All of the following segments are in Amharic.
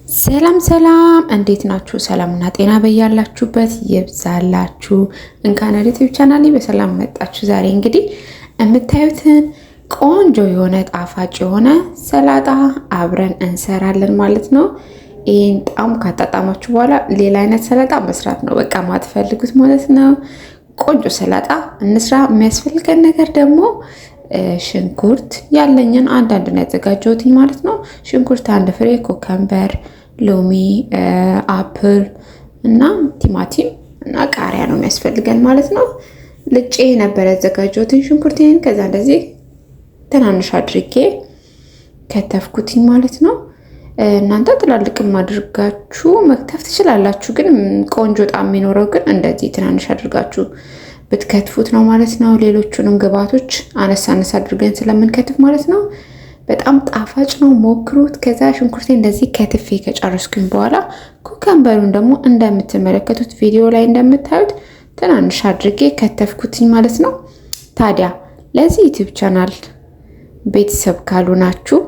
ሰላም ሰላም፣ እንዴት ናችሁ? ሰላምና ጤና በያላችሁበት ይብዛላችሁ። እንኳን ወደ ዩቲዩብ ቻናሌ በሰላም መጣችሁ። ዛሬ እንግዲህ የምታዩትን ቆንጆ የሆነ ጣፋጭ የሆነ ሰላጣ አብረን እንሰራለን ማለት ነው። ይህን ጣም ካጣጣማችሁ በኋላ ሌላ አይነት ሰላጣ መስራት ነው በቃ ማትፈልጉት ማለት ነው። ቆንጆ ሰላጣ እንስራ። የሚያስፈልገን ነገር ደግሞ ሽንኩርት ያለኝን አንዳንድ ነው ያዘጋጀሁትኝ ማለት ነው። ሽንኩርት አንድ ፍሬ፣ ኮከምበር፣ ሎሚ፣ አፕል እና ቲማቲም እና ቃሪያ ነው የሚያስፈልገን ማለት ነው። ልጬ ነበር ያዘጋጀሁትኝ ሽንኩርቴን። ከዛ እንደዚህ ትናንሽ አድርጌ ከተፍኩትኝ ማለት ነው። እናንተ ትላልቅም አድርጋችሁ መክተፍ ትችላላችሁ፣ ግን ቆንጆ ጣዕም የሚኖረው ግን እንደዚህ ትናንሽ አድርጋችሁ ብትከትፉት ነው ማለት ነው። ሌሎቹንም ግብአቶች አነሳ አነሳ አድርገን ስለምንከትፍ ማለት ነው በጣም ጣፋጭ ነው፣ ሞክሩት። ከዛ ሽንኩርቴ እንደዚህ ከትፌ ከጨረስኩኝ በኋላ ኩከምበሩን ደግሞ እንደምትመለከቱት ቪዲዮ ላይ እንደምታዩት ትናንሽ አድርጌ ከተፍኩትኝ ማለት ነው። ታዲያ ለዚህ ዩቲዩብ ቻናል ቤተሰብ ካሉናችሁ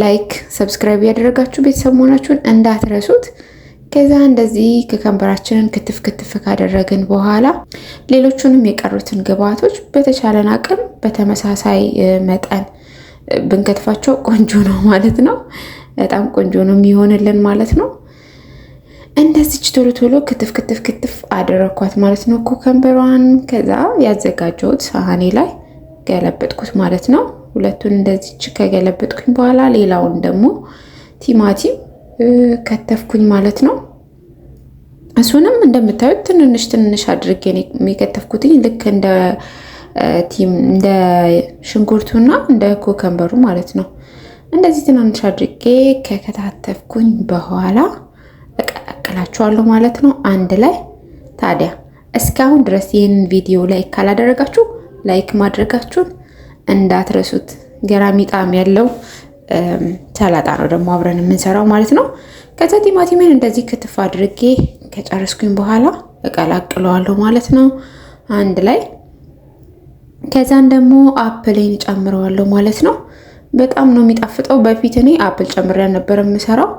ላይክ፣ ሰብስክራይብ ያደረጋችሁ ቤተሰብ መሆናችሁን እንዳትረሱት። ከዛ እንደዚህ ኩከምበራችንን ክትፍ ክትፍ ካደረግን በኋላ ሌሎቹንም የቀሩትን ግብአቶች በተቻለን አቅም በተመሳሳይ መጠን ብንከትፋቸው ቆንጆ ነው ማለት ነው። በጣም ቆንጆ ነው የሚሆንልን ማለት ነው። እንደዚች ቶሎ ቶሎ ክትፍ ክትፍ ክትፍ አደረኳት ማለት ነው ኩከምበሯን። ከዛ ያዘጋጀሁት ሳህኔ ላይ ገለበጥኩት ማለት ነው። ሁለቱን እንደዚች ከገለበጥኩኝ በኋላ ሌላውን ደግሞ ቲማቲም ከተፍኩኝ ማለት ነው። እሱንም እንደምታዩት ትንንሽ ትንንሽ አድርጌ የከተፍኩትኝ ልክ እንደ ሽንኩርቱና እንደ ኩከምበሩ ማለት ነው። እንደዚህ ትንንሽ አድርጌ ከከታተፍኩኝ በኋላ እቀላቅላቸዋለሁ ማለት ነው አንድ ላይ። ታዲያ እስካሁን ድረስ ይህንን ቪዲዮ ላይክ ካላደረጋችሁ ላይክ ማድረጋችሁን እንዳትረሱት። ገራሚ ጣዕም ያለው ሰላጣ ነው ደግሞ አብረን የምንሰራው ማለት ነው። ከዛ ቲማቲሜን እንደዚህ ክትፍ አድርጌ ከጨረስኩኝ በኋላ እቀላቅለዋለሁ ማለት ነው አንድ ላይ። ከዛን ደግሞ አፕሌን ጨምረዋለሁ ማለት ነው። በጣም ነው የሚጣፍጠው። በፊት እኔ አፕል ጨምሬ ነበር የምሰራው።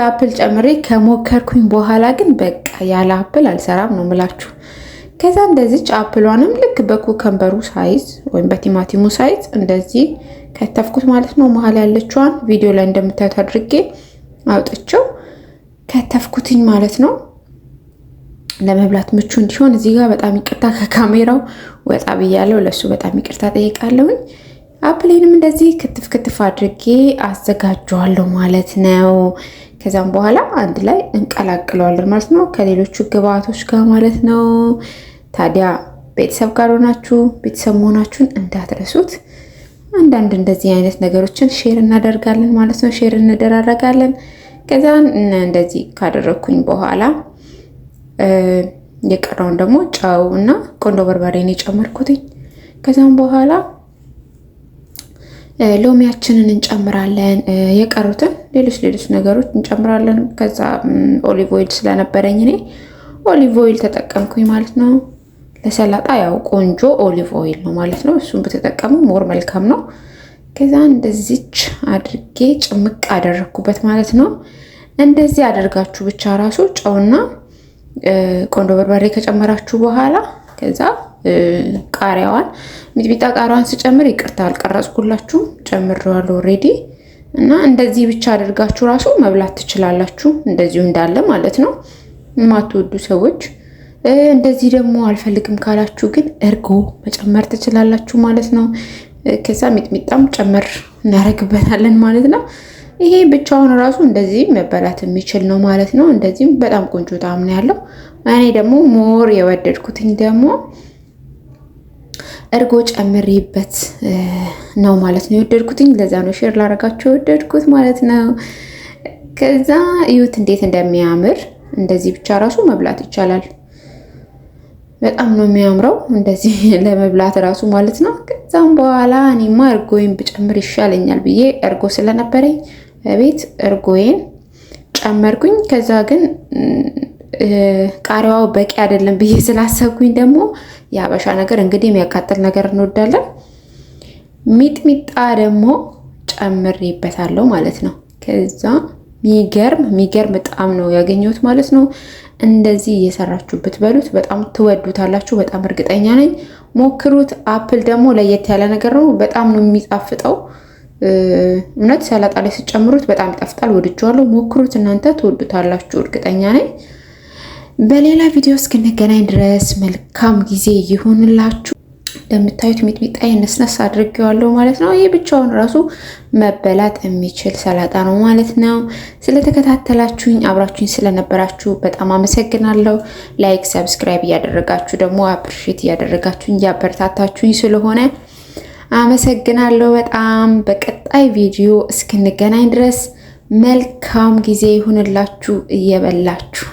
አፕል ጨምሬ ከሞከርኩኝ በኋላ ግን በቃ ያለ አፕል አልሰራም ነው የምላችሁ። ከዛ እንደዚች አፕሏንም ልክ በኩከምበሩ ሳይዝ ወይም በቲማቲሙ ሳይዝ እንደዚህ ከተፍኩት ማለት ነው። መሀል ያለችዋን ቪዲዮ ላይ እንደምታዩት አድርጌ አውጥቼው ከተፍኩትኝ ማለት ነው። ለመብላት ምቹ እንዲሆን እዚህ ጋር በጣም ይቅርታ ከካሜራው ወጣ ብያለሁ፣ ለሱ በጣም ይቅርታ ጠይቃለሁኝ። አፕሌንም እንደዚህ ክትፍ ክትፍ አድርጌ አዘጋጀዋለሁ ማለት ነው። ከዛም በኋላ አንድ ላይ እንቀላቅለዋለን ማለት ነው ከሌሎቹ ግብአቶች ጋር ማለት ነው። ታዲያ ቤተሰብ ጋር ሆናችሁ ቤተሰብ መሆናችሁን እንዳትረሱት። አንዳንድ እንደዚህ አይነት ነገሮችን ሼር እናደርጋለን ማለት ነው፣ ሼር እንደራረጋለን። ከዛ እንደዚህ ካደረኩኝ በኋላ የቀረውን ደግሞ ጨው እና ቆንጆ በርበሬን የጨመርኩትኝ። ከዛም በኋላ ሎሚያችንን እንጨምራለን፣ የቀሩትን ሌሎች ነገሮች እንጨምራለን። ከዛ ኦሊቭ ኦይል ስለነበረኝ እኔ ኦሊቭ ኦይል ተጠቀምኩኝ ማለት ነው። ለሰላጣ ያው ቆንጆ ኦሊቭ ኦይል ነው ማለት ነው፣ እሱን ብትጠቀሙ ሞር መልካም ነው። ከዛ እንደዚች አድርጌ ጭምቅ አደረኩበት ማለት ነው። እንደዚህ አደርጋችሁ ብቻ ራሱ ጨውና ቆንጆ በርበሬ ከጨመራችሁ በኋላ ከዛ ቃሪያዋን ሚጥሚጣ ቃሪያዋን ስጨምር ይቅርታ አልቀረጽኩላችሁም፣ ጨምሬዋለሁ ኦልሬዲ። እና እንደዚህ ብቻ አድርጋችሁ ራሱ መብላት ትችላላችሁ፣ እንደዚሁ እንዳለ ማለት ነው የማትወዱ ሰዎች። እንደዚህ ደግሞ አልፈልግም ካላችሁ ግን እርጎ መጨመር ትችላላችሁ ማለት ነው። ከዛ ሚጥሚጣም ጨመር እናደርግበታለን ማለት ነው። ይሄ ብቻውን ራሱ እንደዚህ መበላት የሚችል ነው ማለት ነው። እንደዚህም በጣም ቆንጆ ጣዕም ነው ያለው። እኔ ደግሞ ሞር የወደድኩትኝ ደግሞ እርጎ ጨምሬበት ነው ማለት ነው የወደድኩትኝ። ለዛ ነው ሼር ላደርጋችሁ የወደድኩት ማለት ነው። ከዛ እዩት እንዴት እንደሚያምር። እንደዚህ ብቻ ራሱ መብላት ይቻላል። በጣም ነው የሚያምረው እንደዚህ ለመብላት ራሱ ማለት ነው። ከዛም በኋላ እኔማ እርጎዬን ብጨምር ይሻለኛል ብዬ እርጎ ስለነበረኝ ቤት እርጎዬን ጨመርኩኝ። ከዛ ግን ቃሪያው በቂ አይደለም ብዬ ስላሰብኩኝ ደግሞ የሀበሻ ነገር እንግዲህ የሚያቃጥል ነገር እንወዳለን፣ ሚጥሚጣ ደግሞ ጨምሬበታለሁ ማለት ነው። ከዛ የሚገርም ጣዕም ነው ያገኘሁት ማለት ነው። እንደዚህ እየሰራችሁበት በሉት በጣም ትወዱታላችሁ። በጣም እርግጠኛ ነኝ። ሞክሩት። አፕል ደግሞ ለየት ያለ ነገር ነው። በጣም ነው የሚጣፍጠው። እውነት ሰላጣ ላይ ስጨምሩት በጣም ይጣፍጣል። ወድጄዋለሁ። ሞክሩት። እናንተ ትወዱታላችሁ እርግጠኛ ነኝ። በሌላ ቪዲዮ እስክንገናኝ ድረስ መልካም ጊዜ ይሁንላችሁ። እንደምታዩት ሚጥሚጣ ነስነስ አድርጌዋለሁ ማለት ነው። ይሄ ብቻውን ራሱ መበላት የሚችል ሰላጣ ነው ማለት ነው። ስለተከታተላችሁኝ አብራችሁኝ ስለነበራችሁ በጣም አመሰግናለሁ። ላይክ፣ ሰብስክራይብ እያደረጋችሁ ደግሞ አፕሪሼት እያደረጋችሁኝ እያበረታታችሁኝ ስለሆነ አመሰግናለሁ በጣም። በቀጣይ ቪዲዮ እስክንገናኝ ድረስ መልካም ጊዜ ይሁንላችሁ እየበላችሁ